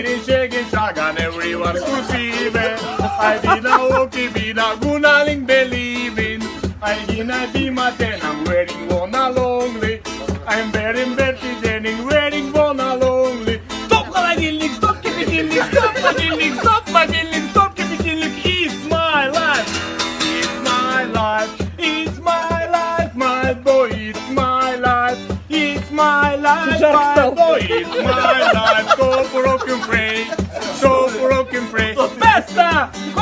Shaking, shaking, shagan, everyone's to see me. I did a walkie, be a gunaling believing. I did a dimaten, I'm wearing one lonely. I'm wearing Betty Denning, wearing one lonely. Stop холодильник, stop кипятильник, stop холодильник, stop мобильник, stop кипятильник. It's my life, it's my life, it's my life, my boy, it's my life, it's my life, my boy, it's my life. So broken free, so broken free. Besta!